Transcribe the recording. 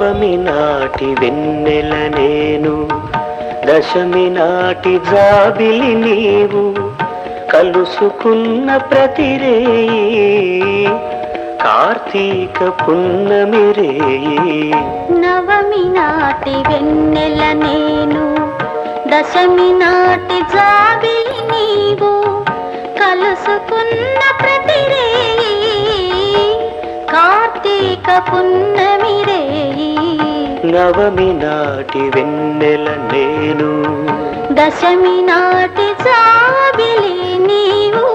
నవమి నాటి వెన్నెల నేను, దశమి నాటి జాబిలి నీవు, కలుసుకున్న ప్రతిరేయి కార్తీక పున్నమి రేయి. నవమి నాటి వెన్నెల నేను, దశమి నాటి జాబిలి నీవు, కలుసుకున్న ప్రతిరేయి కార్తీక పున్నమి రేయి. నవమి నాటి వెన్నెల నేను, దశమి నాటి జాబిలి నీవు.